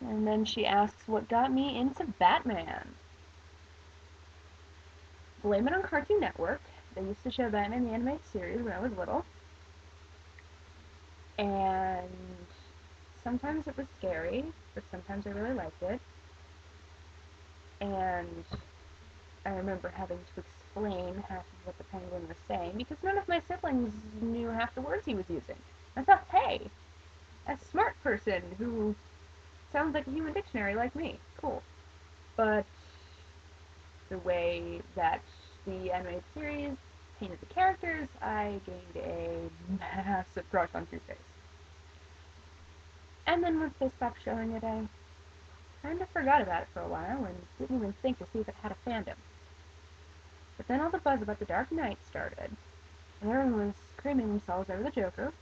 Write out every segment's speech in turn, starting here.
And then she asks what got me into Batman. Blame it on Cartoon Network. They used to show Batman the animated series when I was little. And sometimes it was scary, but sometimes I really liked it. And I remember having to explain half of what the penguin was saying because none of my siblings knew half the words he was using. I thought, hey, a smart person who sounds like a human dictionary like me. Cool. But the way that the animated series painted the characters, I gained a massive crush on Two-Face. And then once they stopped showing it, I kind of forgot about it for a while and didn't even think to see if it had a fandom. But then all the buzz about the Dark Knight started, and everyone was screaming themselves over the Joker,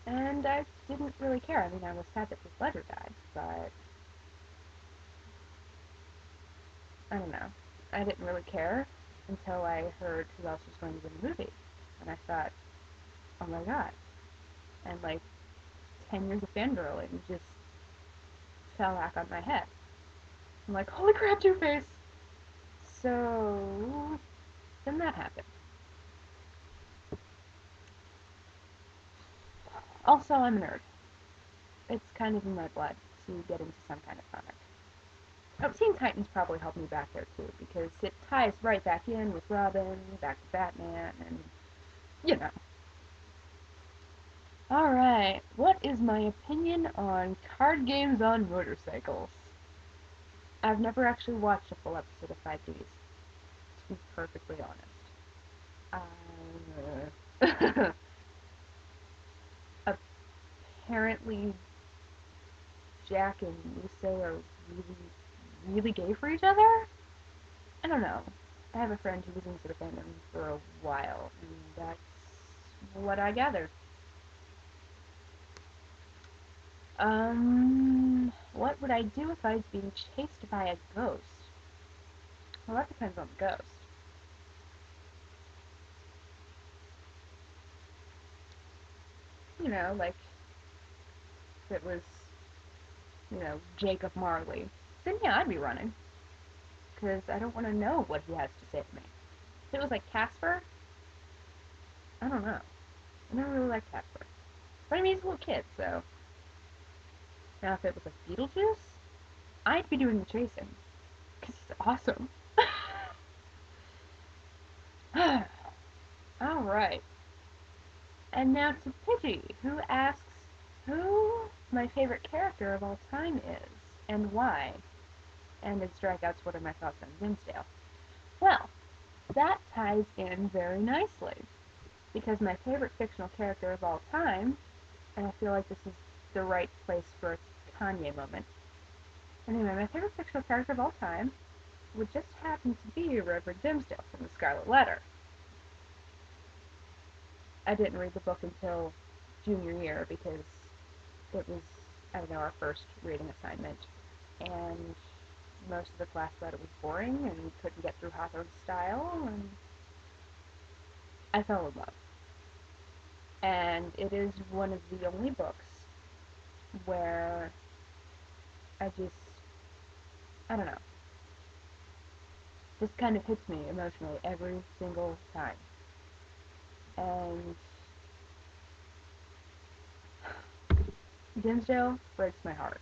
and I didn't really care. I mean, I was sad that Heath Ledger died, but I don't know. I didn't really care until I heard who else was going to be in the movie, and I thought, oh my god. And like 10 years of fangirling just fell back on my head. I'm like, holy crap, Two-Face! So then that happened. Also, I'm a nerd. It's kind of in my blood to get into some kind of comic. Oh, Teen Titans probably helped me back there too, because it ties right back in with Robin, back to Batman, and you know. Alright, what is my opinion on card games on motorcycles? I've never actually watched a full episode of 5Ds, to be perfectly honest. Apparently, Jack and Lisa are really, really gay for each other? I don't know. I have a friend who was into the fandom for a while, and that's what I gathered. What would I do if I was being chased by a ghost? Well, that depends on the ghost. You know, like, if it was, Jacob Marley, then yeah, I'd be running. Because I don't want to know what he has to say to me. If it was like Casper, I don't know. I never really liked Casper. But I mean, he's a little kid, so. Now, if it was like Beetlejuice, I'd be doing the chasing. Because he's awesome. Alright. And now to Pidgey, who asks who my favorite character of all time is, and why. And in Strikeouts, what are my thoughts on Dimmesdale? Well, that ties in very nicely, because my favorite fictional character of all time, and I feel like this is the right place for a Kanye moment. Anyway, my favorite fictional character of all time would just happen to be Reverend Dimmesdale from the Scarlet Letter. I didn't read the book until junior year because it was, I don't know, our first reading assignment, and most of the class thought it was boring and couldn't get through Hawthorne's style, and I fell in love. And it is one of the only books where I just, I don't know, just kind of hits me emotionally every single time. And Dimmesdale breaks my heart.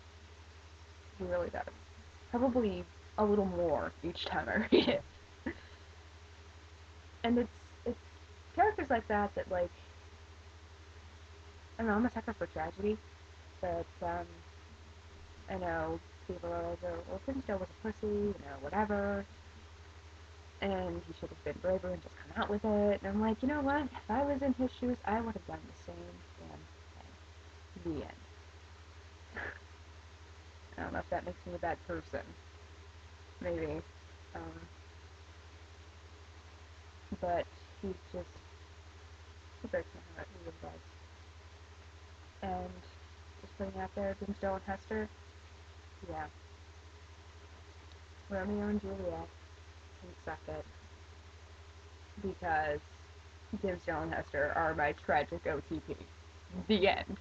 He really does. Probably a little more each time I read it. And it's characters like that that, like, I don't know, I'm a sucker for tragedy, but I know people are like, oh, well, Dimmesdale was a pussy, whatever, and he should have been braver and just come out with it. And I'm like, you know what? If I was in his shoes, I would have done the same damn thing. The end. I don't know if that makes me a bad person. Maybe. Um, but he breaks my heart. He really does. And just putting out there, Dimmesdale and Hester, yeah. Romeo and Juliet can suck it. Because Dimmesdale and Hester are my tragic OTP. The end.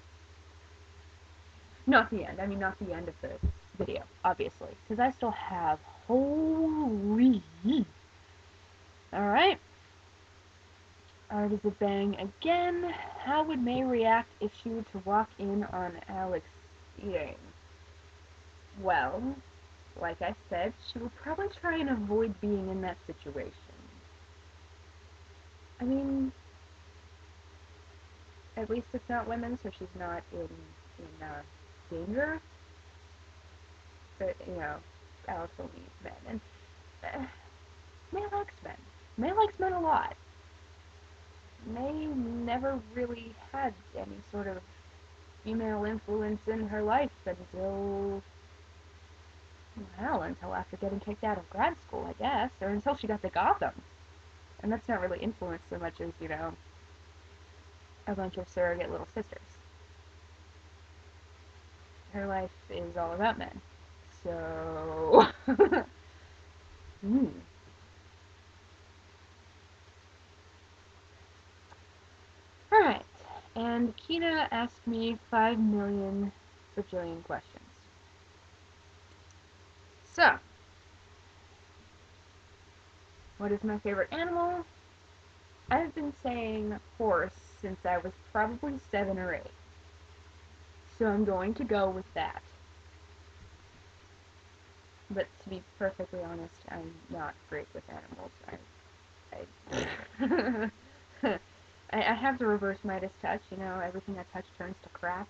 Not the end. I mean, not the end of the video, obviously, because I still have. Holy. Alright. Art is a bang again. How would May react if she were to walk in on Alex eating? Well, like I said, she would probably try and avoid being in that situation. I mean, at least it's not women, so she's not danger. But, Alex will need men. And uh, May likes men. May likes men a lot. May never really had any sort of female influence in her life until, well, until after getting kicked out of grad school, I guess, or until she got to Gotham. And that's not really influence so much as, a bunch of surrogate little sisters. Her life is all about men. So, hmm. Alright, and Kina asked me 5 million bajillion questions. So, what is my favorite animal? I've been saying horse since I was probably 7 or 8. So I'm going to go with that. But to be perfectly honest, I'm not great with animals. I have the reverse Midas touch, everything I touch turns to crap.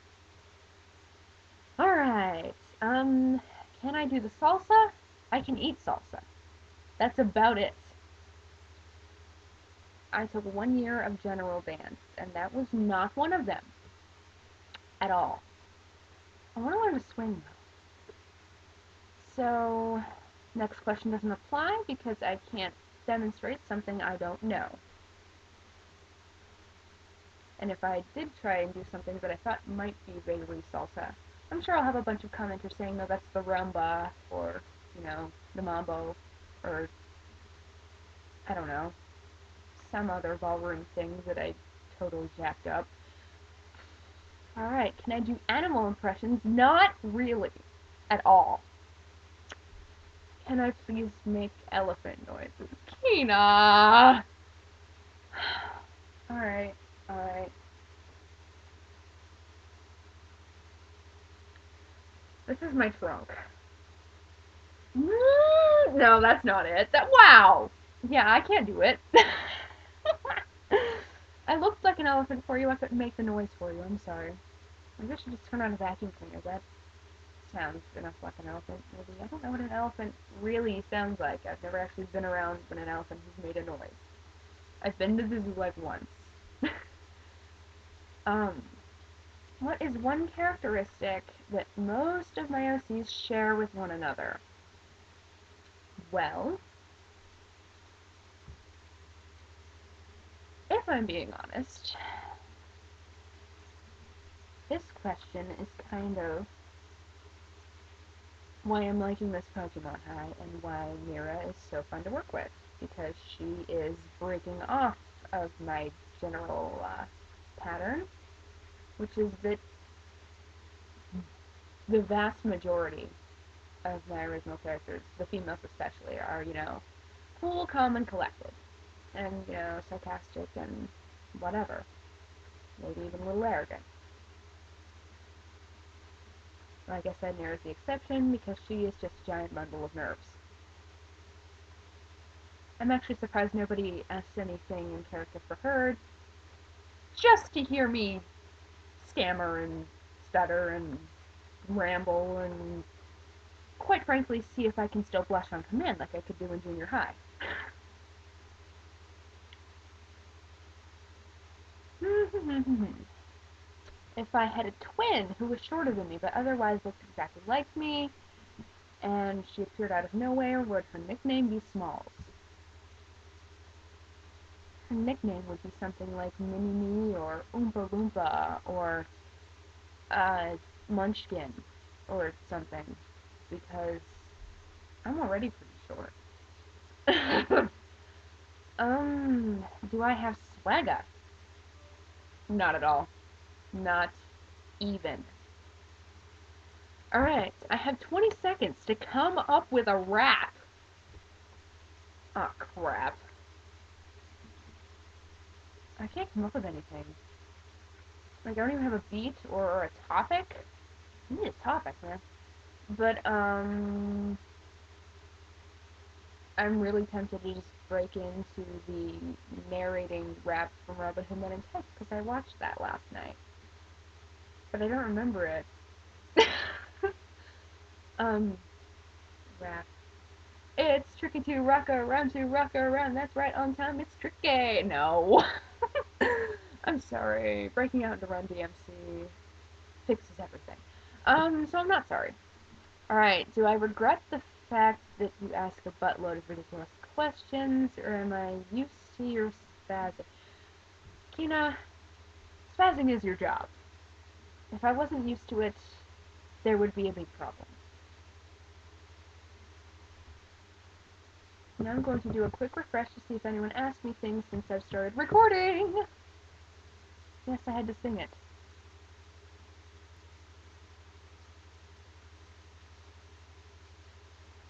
Alright, can I do the salsa? I can eat salsa. That's about it. I took 1 year of general dance, and that was not one of them. At all. I want to learn to swing, though. So, next question doesn't apply because I can't demonstrate something I don't know. And if I did try and do something that I thought might be vaguely salsa, I'm sure I'll have a bunch of commenters saying, no, that's the rumba, or, the mambo, or, I don't know, some other ballroom thing that I totally jacked up. Alright, can I do animal impressions? Not really. At all. Can I please make elephant noises? Kina! Alright, alright. This is my trunk. No, that's not it. Wow! Yeah, I can't do it. I looked like an elephant for you. I couldn't make the noise for you. I'm sorry. Maybe I should just turn on a vacuum cleaner. That sounds enough like an elephant, maybe. I don't know what an elephant really sounds like. I've never actually been around when an elephant has made a noise. I've been to the zoo like once. um, what is one characteristic that most of my OCs share with one another? Well, if I'm being honest, this question is kind of why I'm liking this Pokemon high and why Mira is so fun to work with, because she is breaking off of my general pattern, which is that the vast majority of my original characters, the females especially, are, cool, calm, and collected, and, sarcastic and whatever, maybe even a little arrogant. Like I said, Mira's the exception because she is just a giant bundle of nerves. I'm actually surprised nobody asked anything in character for her, just to hear me stammer and stutter and ramble and, quite frankly, see if I can still blush on command like I could do in junior high. If I had a twin who was shorter than me but otherwise looked exactly like me, and she appeared out of nowhere, would her nickname be Smalls? Her nickname would be something like Mini-Me or Oompa Loompa or uh, Munchkin or something, because I'm already pretty short. Do I have swagger? Not at all. Not even. Alright, I have 20 seconds to come up with a rap. Oh, crap. I can't come up with anything. Like, I don't even have a beat or a topic. I need a topic, man. But, I'm really tempted to just break into the narrating rap from Robin Hood Men in Tights because I watched that last night. But I don't remember it. um, rap. It's tricky to rock around. That's right, on time. It's tricky. No. I'm sorry. Breaking out into Run DMC fixes everything. So I'm not sorry. Alright, do I regret the fact that you ask a buttload of ridiculous questions, or am I used to your spazzing? Kina, spazzing is your job. If I wasn't used to it, there would be a big problem. Now I'm going to do a quick refresh to see if anyone asked me things since I've started recording. Yes, I had to sing it.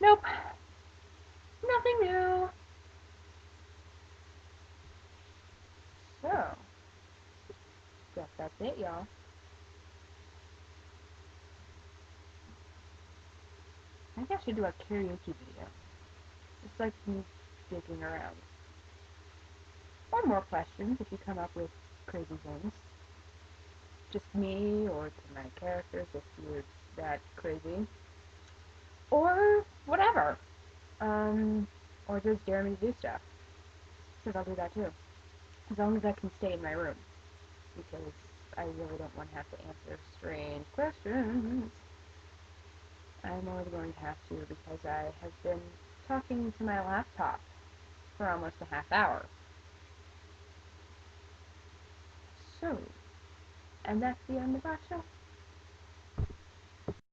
Nope, nothing new. So, guess that's it, y'all. I think I should do a karaoke video. Just like me digging around. Or more questions if you come up with crazy things. Just me or my characters if you're that crazy. Or whatever. Or just dare me to do stuff. Because I'll do that too. As long as I can stay in my room. Because I really don't want to have to answer strange questions. I'm only going to have to because I have been talking to my laptop for almost a half hour. So, and that's the end of our show.